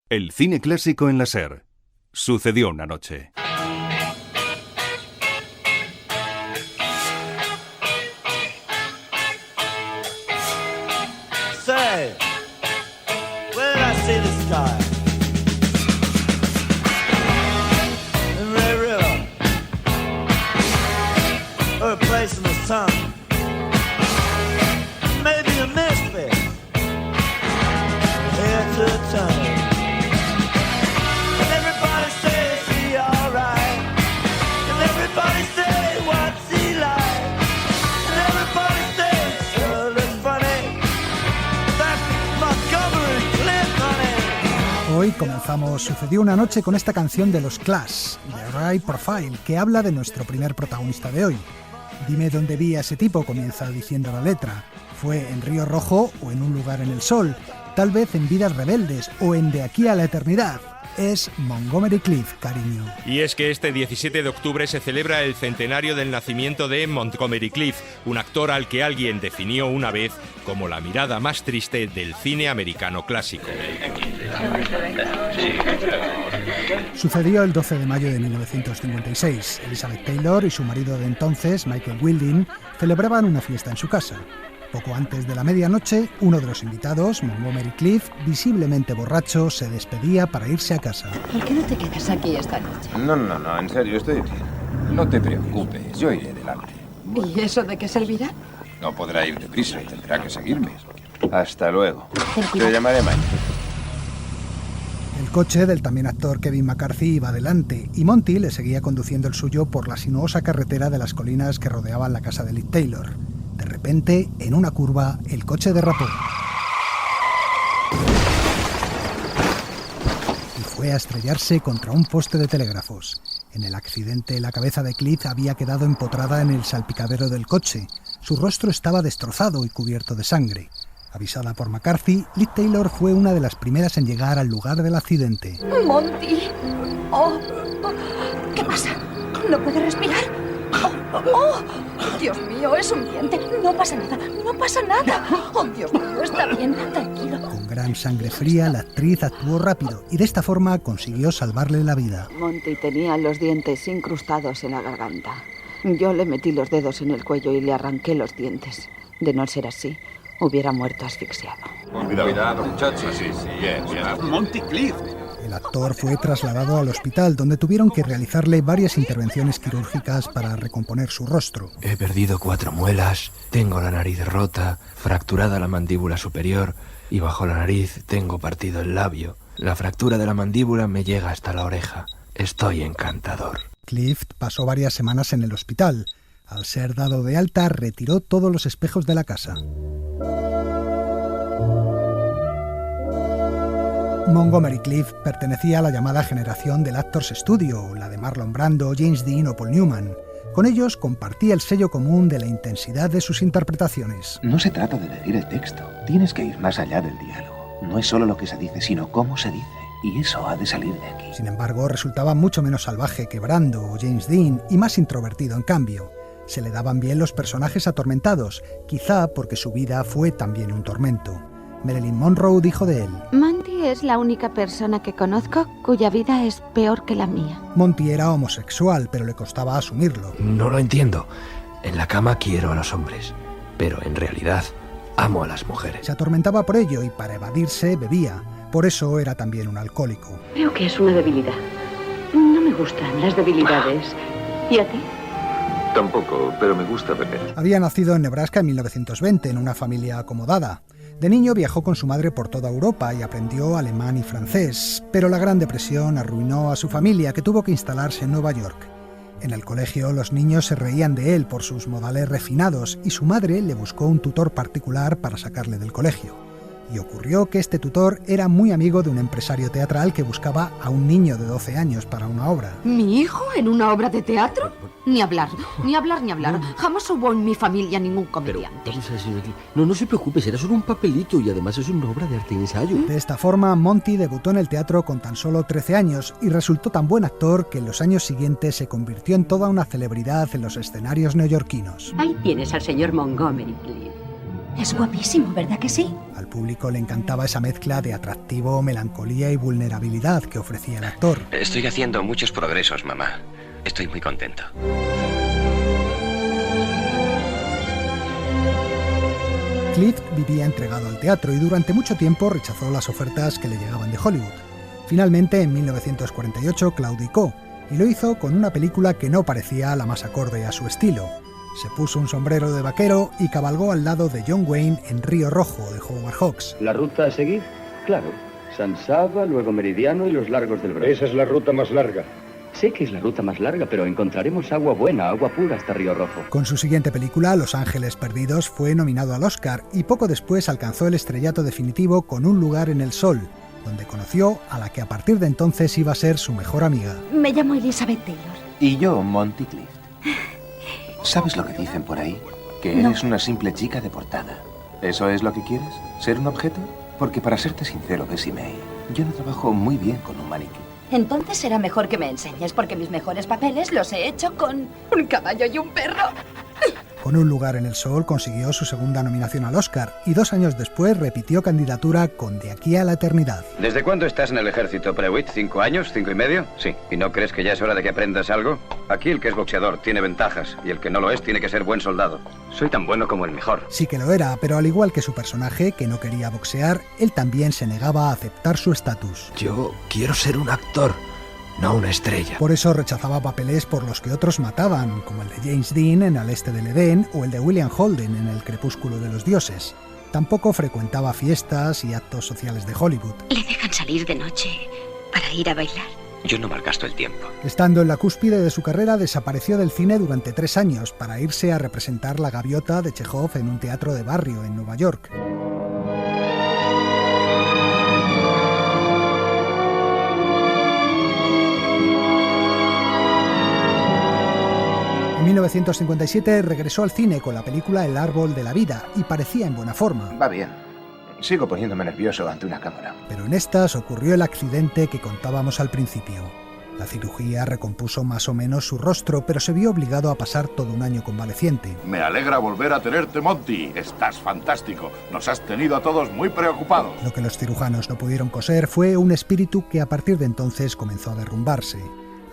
El cine clásico en la SER. Sucedió una noche. Say, where did I see the sky? In Red River, or a place in the sun. Maybe a misfit, head to a tunnel. And everybody says he alright, and everybody say what's he like, and everybody says sure looks funny. Hoy comenzamos Sucedió una noche con esta canción de los Clash, The Right Profile, que habla de nuestro primer protagonista de hoy. Dime dónde vi a ese tipo, comienza diciendo la letra. Fue en Río Rojo o en un lugar en el sol, tal vez en Vidas Rebeldes o en De aquí a la eternidad. Es Montgomery Clift, cariño. Y es que este 17 de octubre se celebra el centenario del nacimiento de Montgomery Clift, un actor al que alguien definió una vez como la mirada más triste del cine americano clásico. Sucedió el 12 de mayo de 1956. Elizabeth Taylor y su marido de entonces, Michael Wilding, celebraban una fiesta en su casa. Poco antes de la medianoche, uno de los invitados, Montgomery Clift, visiblemente borracho, se despedía para irse a casa. ¿Por qué no te quedas aquí esta noche? No, en serio, estoy bien. No te preocupes, yo iré delante. ¿Y eso de qué servirá? No podrá ir deprisa y tendrá que seguirme. Hasta luego. Ten cuidado. Te llamaré Mike. El coche del también actor Kevin McCarthy iba delante y Monty le seguía conduciendo el suyo por la sinuosa carretera de las colinas que rodeaban la casa de Liz Taylor. De repente, en una curva, el coche derrapó. Y fue a estrellarse contra un poste de telégrafos. En el accidente, la cabeza de Cliff había quedado empotrada en el salpicadero del coche. Su rostro estaba destrozado y cubierto de sangre. Avisada por McCarthy, Liz Taylor fue una de las primeras en llegar al lugar del accidente. ¡Monty! ¡Oh! ¿Qué pasa? ¿No puede respirar? ¡Oh! Dios mío, es un diente. No pasa nada, no pasa nada. ¡Oh, Dios mío, está bien, tranquilo! Con gran sangre fría, la actriz actuó rápido y de esta forma consiguió salvarle la vida. Monty tenía los dientes incrustados en la garganta. Yo le metí los dedos en el cuello y le arranqué los dientes. De no ser así, hubiera muerto asfixiado. Cuidado, muchachos. Sí, bien. Monty Clift. El actor fue trasladado al hospital, donde tuvieron que realizarle varias intervenciones quirúrgicas para recomponer su rostro. He perdido 4 muelas, tengo la nariz rota, fracturada la mandíbula superior y bajo la nariz tengo partido el labio. La fractura de la mandíbula me llega hasta la oreja. Estoy encantador. Clift pasó varias semanas en el hospital. Al ser dado de alta, retiró todos los espejos de la casa. Montgomery Clift pertenecía a la llamada generación del Actors Studio, la de Marlon Brando, James Dean o Paul Newman. Con ellos compartía el sello común de la intensidad de sus interpretaciones. No se trata de decir el texto, tienes que ir más allá del diálogo. No es solo lo que se dice, sino cómo se dice, y eso ha de salir de aquí. Sin embargo, resultaba mucho menos salvaje que Brando o James Dean y más introvertido en cambio. Se le daban bien los personajes atormentados, quizá porque su vida fue también un tormento. Marilyn Monroe dijo de él: Monty es la única persona que conozco cuya vida es peor que la mía. Monty era homosexual, pero le costaba asumirlo. No lo entiendo. En la cama quiero a los hombres, pero en realidad amo a las mujeres. Se atormentaba por ello y para evadirse bebía. Por eso era también un alcohólico. Creo que es una debilidad. No me gustan las debilidades. ¿Y a ti? Tampoco, pero me gusta beber. Había nacido en Nebraska en 1920, en una familia acomodada. De niño viajó con su madre por toda Europa y aprendió alemán y francés, pero la Gran Depresión arruinó a su familia, que tuvo que instalarse en Nueva York. En el colegio los niños se reían de él por sus modales refinados y su madre le buscó un tutor particular para sacarle del colegio. Y ocurrió que este tutor era muy amigo de un empresario teatral que buscaba a un niño de 12 años para una obra. ¿Mi hijo en una obra de teatro? Ni hablar. Jamás hubo en mi familia ningún comediante. No se preocupe, será solo un papelito y además es una obra de arte y ensayo. De esta forma, Monty debutó en el teatro con tan solo 13 años y resultó tan buen actor que en los años siguientes se convirtió en toda una celebridad en los escenarios neoyorquinos. Ahí tienes al señor Montgomery Clift. Es guapísimo, ¿verdad que sí? Al público le encantaba esa mezcla de atractivo, melancolía y vulnerabilidad que ofrecía el actor. Estoy haciendo muchos progresos, mamá. Estoy muy contento. Clift vivía entregado al teatro y durante mucho tiempo rechazó las ofertas que le llegaban de Hollywood. Finalmente, en 1948, claudicó, y lo hizo con una película que no parecía la más acorde a su estilo. Se puso un sombrero de vaquero y cabalgó al lado de John Wayne en Río Rojo, de Howard Hawks. ¿La ruta a seguir? Claro. San Saba, luego Meridiano y los Largos del Bronx. Esa es la ruta más larga. Sé que es la ruta más larga, pero encontraremos agua buena, agua pura hasta Río Rojo. Con su siguiente película, Los Ángeles Perdidos, fue nominado al Oscar y poco después alcanzó el estrellato definitivo con Un lugar en el sol, donde conoció a la que a partir de entonces iba a ser su mejor amiga. Me llamo Elizabeth Taylor. Y yo, Monty Clift. ¿Sabes lo que dicen por ahí? Que eres una simple chica de portada. ¿Eso es lo que quieres? ¿Ser un objeto? Porque para serte sincero, Bessie May, yo no trabajo muy bien con un maniquí. Entonces será mejor que me enseñes, porque mis mejores papeles los he hecho con un caballo y un perro. Con Un lugar en el sol consiguió su segunda nominación al Oscar y 2 años después repitió candidatura con De aquí a la eternidad. ¿Desde cuándo estás en el ejército, Prewitt? ¿5 años? ¿5 y medio? Sí. ¿Y no crees que ya es hora de que aprendas algo? Aquí el que es boxeador tiene ventajas y el que no lo es tiene que ser buen soldado. Soy tan bueno como el mejor. Sí que lo era, pero al igual que su personaje, que no quería boxear, él también se negaba a aceptar su estatus. Yo quiero ser un actor, no una estrella. Por eso rechazaba papeles por los que otros mataban, como el de James Dean en Al este del Edén o el de William Holden en El crepúsculo de los dioses. Tampoco frecuentaba fiestas y actos sociales de Hollywood. ¿Le dejan salir de noche para ir a bailar? Yo no malgasto el tiempo. Estando en la cúspide de su carrera, desapareció del cine durante 3 años para irse a representar La gaviota de Chekhov en un teatro de barrio en Nueva York. En 1957 regresó al cine con la película El árbol de la vida y parecía en buena forma. Va bien. Sigo poniéndome nervioso ante una cámara. Pero en estas ocurrió el accidente que contábamos al principio. La cirugía recompuso más o menos su rostro, pero se vio obligado a pasar todo un año convaleciente. Me alegra volver a tenerte, Monty. Estás fantástico. Nos has tenido a todos muy preocupados. Lo que los cirujanos no pudieron coser fue un espíritu que a partir de entonces comenzó a derrumbarse.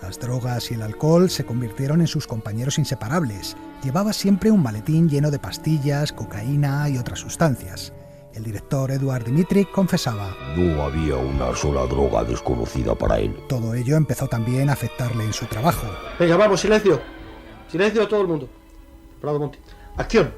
Las drogas y el alcohol se convirtieron en sus compañeros inseparables. Llevaba siempre un maletín lleno de pastillas, cocaína y otras sustancias. El director Edward Dmytryk confesaba: no había una sola droga desconocida para él. Todo ello empezó también a afectarle en su trabajo. Venga, vamos, silencio. Silencio todo el mundo. Prado Monty. Acción.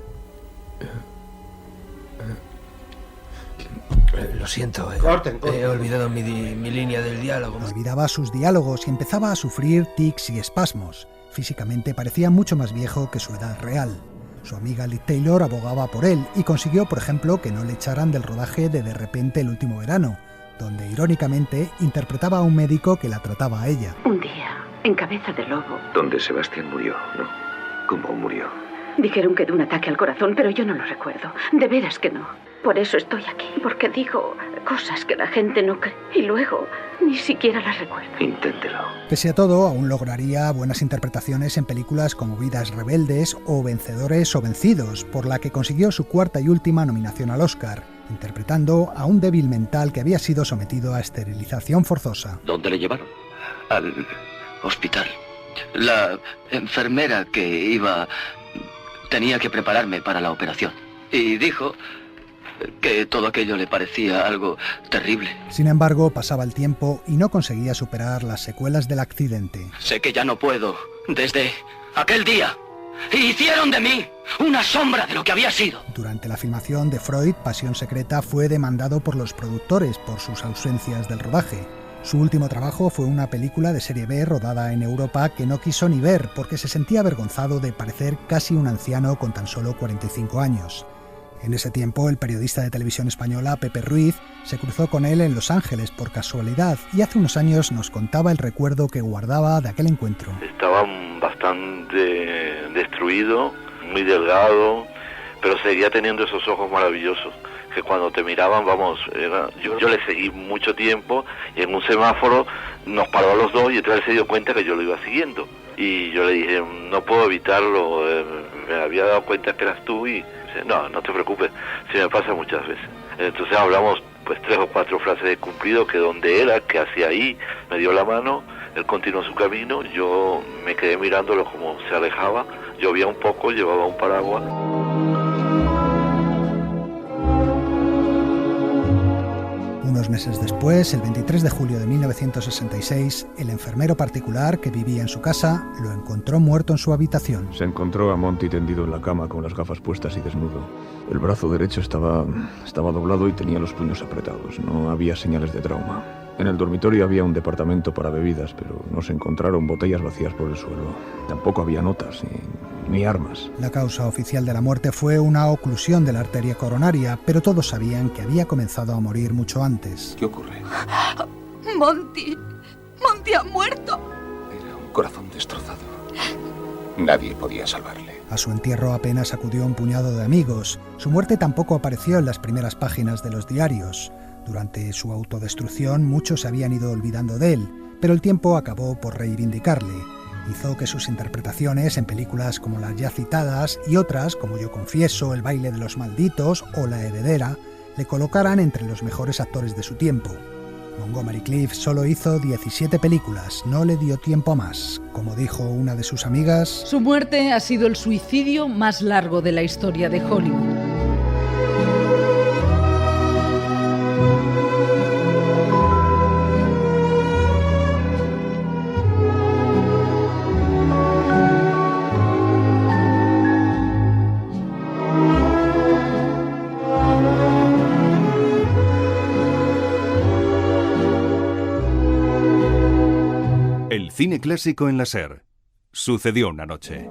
Lo siento, Corten. He olvidado mi línea del diálogo. Olvidaba sus diálogos y empezaba a sufrir tics y espasmos. Físicamente parecía mucho más viejo que su edad real. Su amiga Liz Taylor abogaba por él y consiguió, por ejemplo, que no le echaran del rodaje de repente el último verano, donde irónicamente interpretaba a un médico que la trataba a ella. Un día, en Cabeza de Lobo. Donde Sebastián murió, ¿no? ¿Cómo murió? Dijeron que de un ataque al corazón, pero yo no lo recuerdo. De veras que no. Por eso estoy aquí, porque digo cosas que la gente no cree y luego ni siquiera las recuerdo. Inténtelo. Pese a todo, aún lograría buenas interpretaciones en películas como Vidas rebeldes o Vencedores o vencidos, por la que consiguió su 4ª y última nominación al Oscar, interpretando a un débil mental que había sido sometido a esterilización forzosa. ¿Dónde le llevaron? Al hospital. La enfermera que iba tenía que prepararme para la operación y dijo que todo aquello le parecía algo terrible. Sin embargo, pasaba el tiempo y no conseguía superar las secuelas del accidente. Sé que ya no puedo. Desde aquel día hicieron de mí una sombra de lo que había sido. Durante la filmación de Freud, Pasión secreta, fue demandado por los productores por sus ausencias del rodaje. Su último trabajo fue una película de serie B rodada en Europa que no quiso ni ver porque se sentía avergonzado de parecer casi un anciano con tan solo 45 años. En ese tiempo, el periodista de televisión española Pepe Ruiz se cruzó con él en Los Ángeles por casualidad y hace unos años nos contaba el recuerdo que guardaba de aquel encuentro. Estaba bastante destruido, muy delgado, pero seguía teniendo esos ojos maravillosos que cuando te miraban, vamos, yo le seguí mucho tiempo y en un semáforo nos paró a los dos y entonces él se dio cuenta que yo lo iba siguiendo. Y yo le dije, no puedo evitarlo, me había dado cuenta que eras tú y dice, no te preocupes, si me pasa muchas veces. Entonces hablamos pues 3 o 4 frases de cumplido, que dónde era, qué hacía ahí, me dio la mano, él continuó su camino, yo me quedé mirándolo como se alejaba, llovía un poco, llevaba un paraguas. Unos meses después, el 23 de julio de 1966, el enfermero particular que vivía en su casa lo encontró muerto en su habitación. Se encontró a Monty tendido en la cama con las gafas puestas y desnudo. El brazo derecho estaba doblado y tenía los puños apretados. No había señales de trauma. En el dormitorio había un departamento para bebidas, pero no se encontraron botellas vacías por el suelo. Tampoco había notas ni armas. La causa oficial de la muerte fue una oclusión de la arteria coronaria, pero todos sabían que había comenzado a morir mucho antes. ¿Qué ocurre? Monty ha muerto. Era un corazón destrozado. Nadie podía salvarle. A su entierro apenas acudió un puñado de amigos. Su muerte tampoco apareció en las primeras páginas de los diarios. Durante su autodestrucción muchos se habían ido olvidando de él, pero el tiempo acabó por reivindicarle. Hizo que sus interpretaciones en películas como las ya citadas y otras como Yo confieso, El baile de los malditos o La heredera le colocaran entre los mejores actores de su tiempo. Montgomery Clift solo hizo 17 películas, no le dio tiempo a más. Como dijo una de sus amigas, su muerte ha sido el suicidio más largo de la historia de Hollywood. Cine clásico en la SER. Sucedió una noche.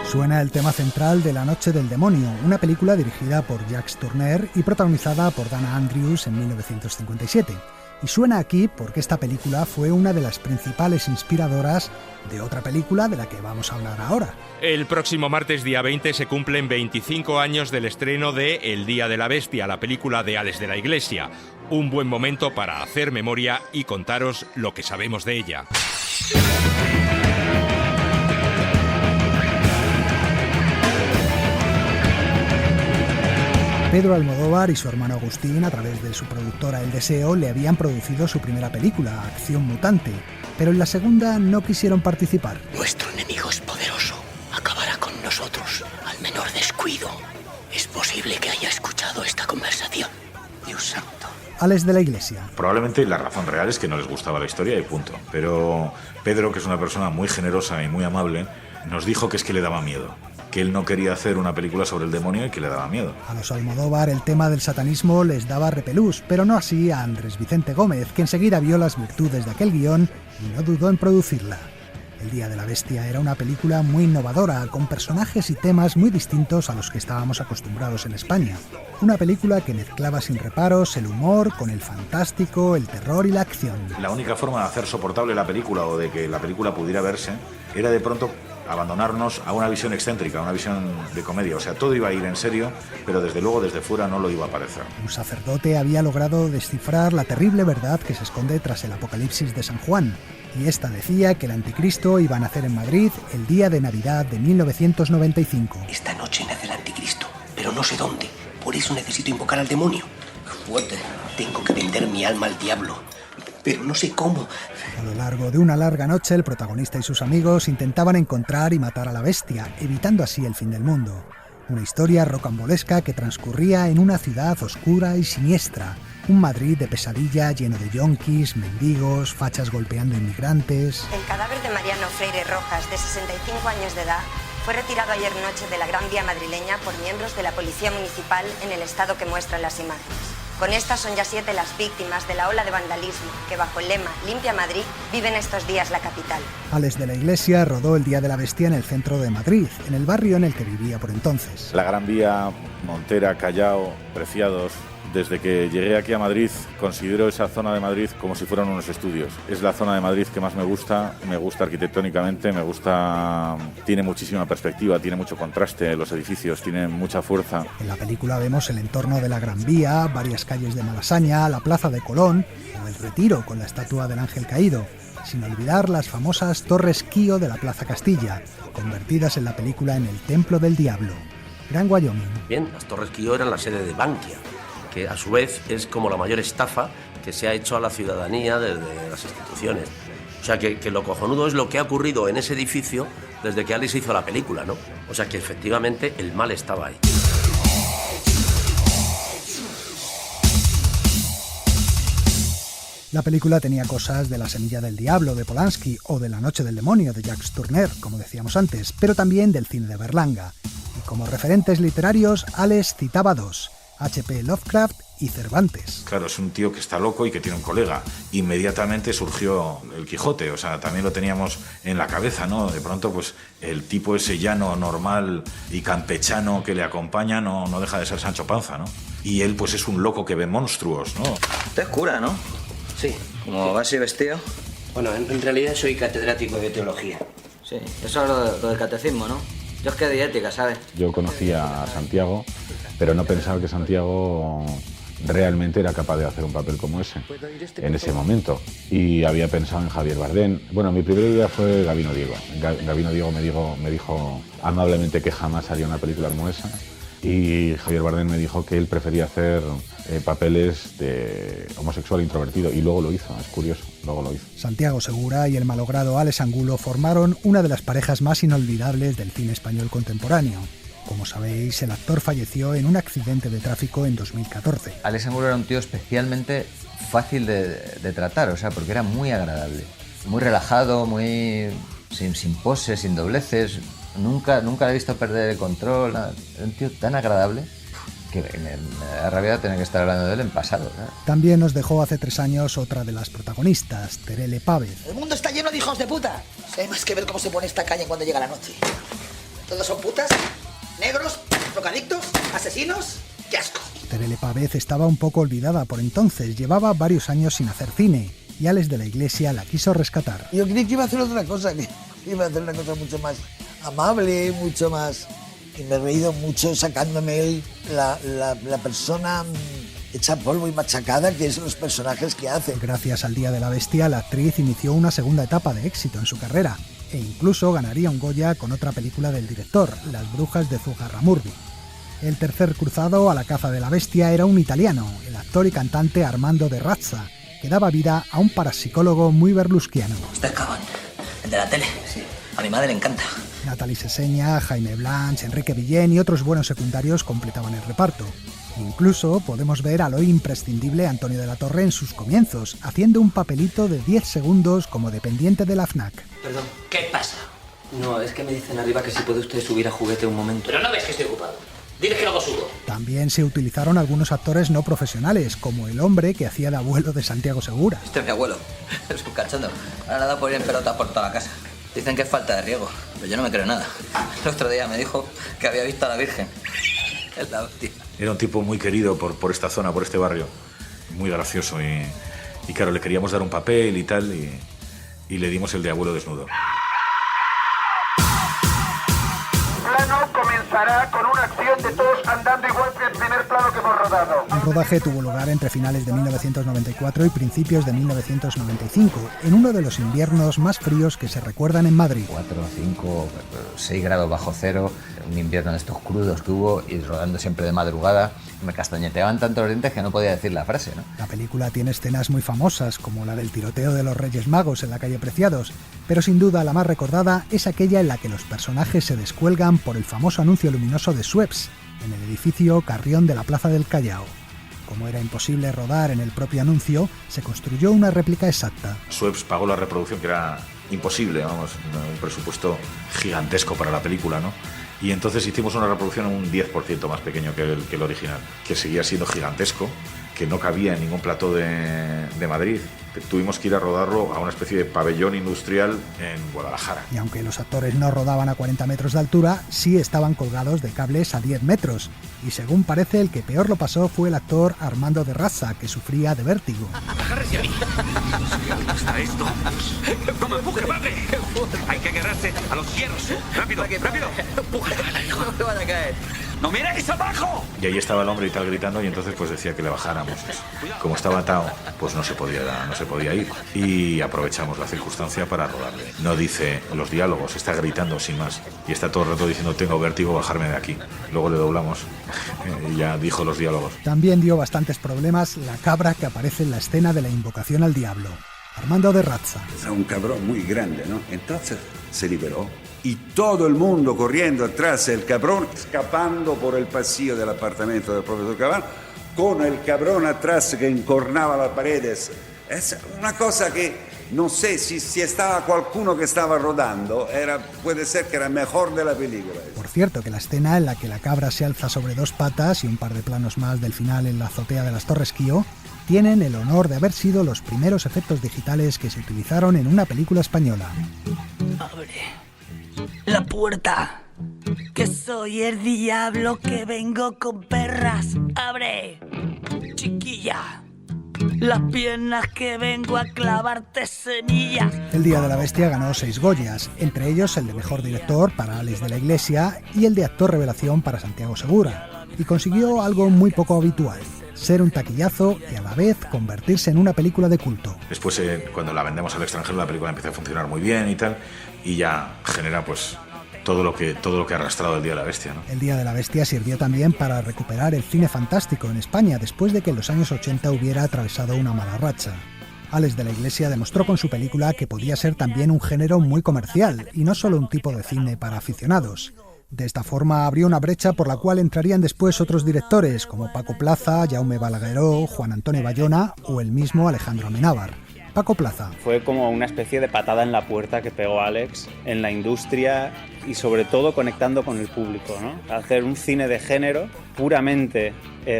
Suena el tema central de La noche del demonio, una película dirigida por Jacques Tourneur y protagonizada por Dana Andrews en 1957. Y suena aquí porque esta película fue una de las principales inspiradoras de otra película de la que vamos a hablar ahora. El próximo martes día 20 se cumplen 25 años del estreno de El día de la bestia, la película de Ales de la Iglesia. Un buen momento para hacer memoria y contaros lo que sabemos de ella. Pedro Almodóvar y su hermano Agustín, a través de su productora El Deseo, le habían producido su primera película, Acción Mutante, pero en la segunda no quisieron participar. Nuestro enemigo es poderoso. Acabará con nosotros al menor descuido. Es posible que haya escuchado esta conversación. Dios santo. Ales de la Iglesia. Probablemente la razón real es que no les gustaba la historia y punto. Pero Pedro, que es una persona muy generosa y muy amable, nos dijo que es que le daba miedo. Que él no quería hacer una película sobre el demonio y que le daba miedo. A los Almodóvar el tema del satanismo les daba repelús, pero no así a Andrés Vicente Gómez, que enseguida vio las virtudes de aquel guión y no dudó en producirla. El Día de la Bestia era una película muy innovadora, con personajes y temas muy distintos a los que estábamos acostumbrados en España. Una película que mezclaba sin reparos el humor con el fantástico, el terror y la acción. La única forma de hacer soportable la película o de que la película pudiera verse era de pronto abandonarnos a una visión excéntrica, a una visión de comedia. O sea, todo iba a ir en serio, pero desde luego desde fuera no lo iba a parecer. Un sacerdote había logrado descifrar la terrible verdad que se esconde tras el apocalipsis de San Juan. Y esta decía que el anticristo iba a nacer en Madrid el día de Navidad de 1995. Esta noche nace el anticristo, pero no sé dónde. Por eso necesito invocar al demonio. Fuerte. Tengo que vender mi alma al diablo, pero no sé cómo. A lo largo de una larga noche, el protagonista y sus amigos intentaban encontrar y matar a la bestia, evitando así el fin del mundo. Una historia rocambolesca que transcurría en una ciudad oscura y siniestra, Un Madrid de pesadilla lleno de yonkis, mendigos, fachas golpeando inmigrantes. El cadáver de Mariano Freire Rojas, de 65 años de edad, fue retirado ayer noche de la Gran Vía madrileña por miembros de la Policía Municipal en el estado que muestran las imágenes. Con estas son ya 7 las víctimas de la ola de vandalismo que, bajo el lema Limpia Madrid, viven estos días la capital. Alex de la Iglesia rodó El Día de la Bestia en el centro de Madrid, en el barrio en el que vivía por entonces. La Gran Vía, Montera, Callao, Preciados. Desde que llegué aquí a Madrid, considero esa zona de Madrid como si fueran unos estudios. Es la zona de Madrid que más me gusta arquitectónicamente, tiene muchísima perspectiva, tiene mucho contraste, los edificios tienen mucha fuerza. En la película vemos el entorno de la Gran Vía, varias calles de Malasaña, la Plaza de Colón o el Retiro con la estatua del Ángel Caído, sin olvidar las famosas Torres Kío de la Plaza Castilla, convertidas en la película en el Templo del Diablo. Gran Wyoming. Bien, las Torres Kío eran la sede de Bankia, que a su vez es como la mayor estafa que se ha hecho a la ciudadanía desde las instituciones. O sea, que lo cojonudo es lo que ha ocurrido en ese edificio desde que Alice hizo la película, ¿no? O sea, que efectivamente el mal estaba ahí. La película tenía cosas de La Semilla del Diablo de Polanski o de La Noche del Demonio de Jacques Tourneur, como decíamos antes, pero también del cine de Berlanga. Y como referentes literarios, Alex citaba 2, H.P. Lovecraft y Cervantes. Claro, es un tío que está loco y que tiene un colega. Inmediatamente surgió el Quijote, o sea, también lo teníamos en la cabeza, ¿no? De pronto, pues, el tipo ese llano, normal y campechano que le acompaña no deja de ser Sancho Panza, ¿no? Y él, pues, es un loco que ve monstruos, ¿no? Usted es cura, ¿no? Sí. ¿Cómo va así vestido? Bueno, en realidad soy catedrático de teología. Sí, eso es lo del catecismo, ¿no? Yo es que de ética, ¿sabes? Yo conocía a Santiago, pero no pensaba que Santiago realmente era capaz de hacer un papel como ese, en ese momento. Y había pensado en Javier Bardem. Bueno, mi primera idea fue Gabino Diego. Gabino Diego me dijo amablemente que jamás haría una película como esa. Y Javier Bardem me dijo que él prefería hacer papeles de homosexual introvertido, y luego lo hizo, es curioso, luego lo hizo. Santiago Segura y el malogrado Alex Angulo formaron una de las parejas más inolvidables del cine español contemporáneo. Como sabéis, el actor falleció en un accidente de tráfico en 2014. Alex Angulo era un tío especialmente fácil de tratar, o sea, porque era muy agradable, muy relajado, muy sin poses, sin dobleces. Nunca le he visto perder el control. Era un tío tan agradable que me da rabia tener que estar hablando de él en pasado, ¿sabes? También nos dejó hace 3 años otra de las protagonistas, Terele Pávez. El mundo está lleno de hijos de puta. Hay más que ver cómo se pone esta calle cuando llega la noche. Todos son putas, negros, drogadictos, asesinos. ¡Qué asco! Terele Pávez estaba un poco olvidada por entonces. Llevaba varios años sin hacer cine y Alex de la Iglesia la quiso rescatar. Yo creí que iba a hacer otra cosa, que iba a hacer una cosa mucho más amable, mucho más... Y me he reído mucho sacándome la persona hecha polvo y machacada que son los personajes que hace. Gracias al Día de la Bestia, la actriz inició una segunda etapa de éxito en su carrera e incluso ganaría un Goya con otra película del director, Las Brujas de Zugarramurdi. El tercer cruzado a la caza de la bestia era un italiano, el actor y cantante Armando de Razza, que daba vida a un parapsicólogo muy berlusquiano. ¿Usted es Cabón? ¿El de la tele? Sí. A mi madre le encanta. Nathalie Seseña, Jaime Blanch, Enrique Villén y otros buenos secundarios completaban el reparto. Incluso podemos ver al hoy imprescindible Antonio de la Torre en sus comienzos, haciendo un papelito de 10 segundos como dependiente de la FNAC. Perdón, ¿qué pasa? No, es que me dicen arriba que si puede usted subir a juguete un momento. Pero no ves que estoy ocupado. Dile que luego subo. También se utilizaron algunos actores no profesionales, como el hombre que hacía de abuelo de Santiago Segura. Este es mi abuelo, es un cachondo. Ahora nada por ir en pelota por toda la casa. Dicen que es falta de riego, pero yo no me creo nada. El otro día me dijo que había visto a la Virgen. Es la hostia. Era un tipo muy querido por esta zona, por este barrio. Muy gracioso y claro, le queríamos dar un papel y tal y le dimos el de abuelo desnudo. El plano comenzará con una acción de todos andando igual que el primer plano que hemos rodado. El rodaje tuvo lugar entre finales de 1994 y principios de 1995, en uno de los inviernos más fríos que se recuerdan en Madrid. 4, 5, 6 grados bajo cero, un invierno de estos crudos que hubo y rodando siempre de madrugada. Me castañeteaban tanto los dientes que no podía decir la frase, ¿no? La película tiene escenas muy famosas, como la del tiroteo de los Reyes Magos en la calle Preciados, pero sin duda la más recordada es aquella en la que los personajes se descuelgan por el famoso anuncio luminoso de Schweppes, en el edificio Carrión de la Plaza del Callao. Como era imposible rodar en el propio anuncio, se construyó una réplica exacta. Schweppes pagó la reproducción, que era imposible, vamos, un presupuesto gigantesco para la película, ¿no? Y entonces hicimos una reproducción un 10% más pequeño que el original, que seguía siendo gigantesco, que no cabía en ningún plató de Madrid. Tuvimos que ir a rodarlo a una especie de pabellón industrial en Guadalajara. Y aunque los actores no rodaban a 40 metros de altura, sí estaban colgados de cables a 10 metros. Y según parece, el que peor lo pasó fue el actor Armando de Razza, que sufría de vértigo. ¡Agárrese a mí! ¿Dónde está esto? ¡No me empuje, padre! Hay que agarrarse a los hierros. ¡Rápido, rápido! ¡Empuje! ¡No me van a caer! ¡No miréis abajo! Y ahí estaba el hombre y tal gritando, y entonces pues decía que le bajáramos. Como estaba atado, pues no se podía ir. Y aprovechamos la circunstancia para rodarle. No dice los diálogos, está gritando sin más. Y está todo el rato diciendo, tengo vértigo, bajarme de aquí. Luego le doblamos y ya dijo los diálogos. También dio bastantes problemas la cabra que aparece en la escena de la invocación al diablo. Armando de Razza. Era un cabrón muy grande, ¿no? Entonces se liberó. Y todo el mundo corriendo atrás del cabrón, escapando por el pasillo del apartamento del profesor Cabán, con el cabrón atrás que encornaba las paredes. Es una cosa que no sé si estaba qualcuno que estaba rodando, puede ser que era mejor de la película. Por cierto, que la escena en la que la cabra se alza sobre dos patas y un par de planos más del final en la azotea de las Torres Kío tienen el honor de haber sido los primeros efectos digitales que se utilizaron en una película española. Abre la puerta, que soy el diablo que vengo con perras. Abre, chiquilla, las piernas que vengo a clavarte semillas. El Día de la Bestia ganó 6 Goyas, entre ellos el de Mejor Director para Alex de la Iglesia y el de Actor Revelación para Santiago Segura, y consiguió algo muy poco habitual: ser un taquillazo y a la vez convertirse en una película de culto. Después, cuando la vendemos al extranjero, la película empieza a funcionar muy bien y tal, y ya genera pues todo lo que ha arrastrado el Día de la Bestia, ¿no? El Día de la Bestia sirvió también para recuperar el cine fantástico en España después de que en los años 80 hubiera atravesado una mala racha. Alex de la Iglesia demostró con su película que podía ser también un género muy comercial y no solo un tipo de cine para aficionados. De esta forma abrió una brecha por la cual entrarían después otros directores como Paco Plaza, Jaume Balagueró, Juan Antonio Bayona o el mismo Alejandro Amenábar. Paco Plaza. Fue como una especie de patada en la puerta que pegó Alex en la industria y sobre todo conectando con el público, ¿no? Hacer un cine de género puramente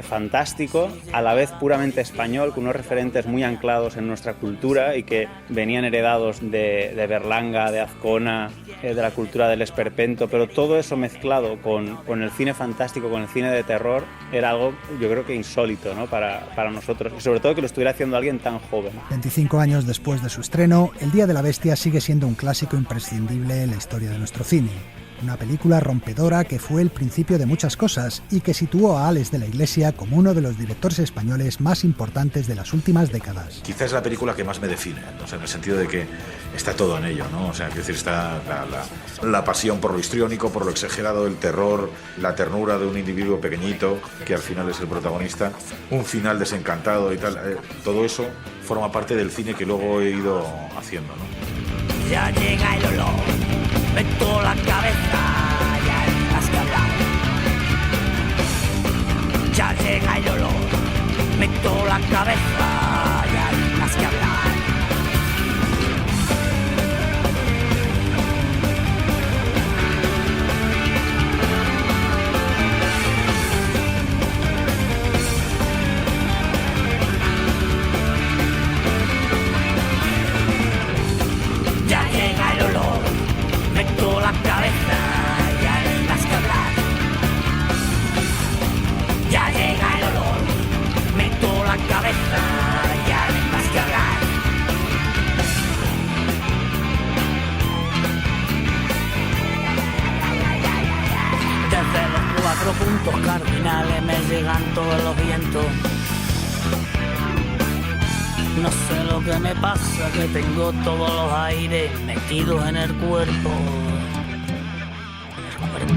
fantástico, a la vez puramente español, con unos referentes muy anclados en nuestra cultura y que venían heredados de Berlanga, de Azcona, de la cultura del esperpento, pero todo eso mezclado con el cine fantástico, con el cine de terror, era algo, yo creo que insólito, ¿no? para nosotros, y sobre todo que lo estuviera haciendo alguien tan joven. 25 años después de su estreno, El Día de la Bestia sigue siendo un clásico imprescindible en la historia de nuestro cine. Una película rompedora que fue el principio de muchas cosas y que situó a Alex de la Iglesia como uno de los directores españoles más importantes de las últimas décadas. Quizás es la película que más me define, ¿no? O sea, en el sentido de que está todo en ello, ¿no? O sea, es decir, está la pasión por lo histriónico, por lo exagerado, el terror, la ternura de un individuo pequeñito que al final es el protagonista, un final desencantado y tal. Todo eso forma parte del cine que luego he ido haciendo, ¿no? Ya llega el olor, meto la cabeza, ya hay más que hablar. Ya llega el olor, meto la cabeza, ya hay más que hablar. Ya llega el olor, meto la cabeza, ya hay más que hablar. Ya llega el olor, meto la cabeza, ya hay más que hablar. Desde los 4 puntos cardinales me llegan todos los vientos. No sé lo que me pasa, que tengo todos los aires metidos en el cuerpo. En el cuerpo.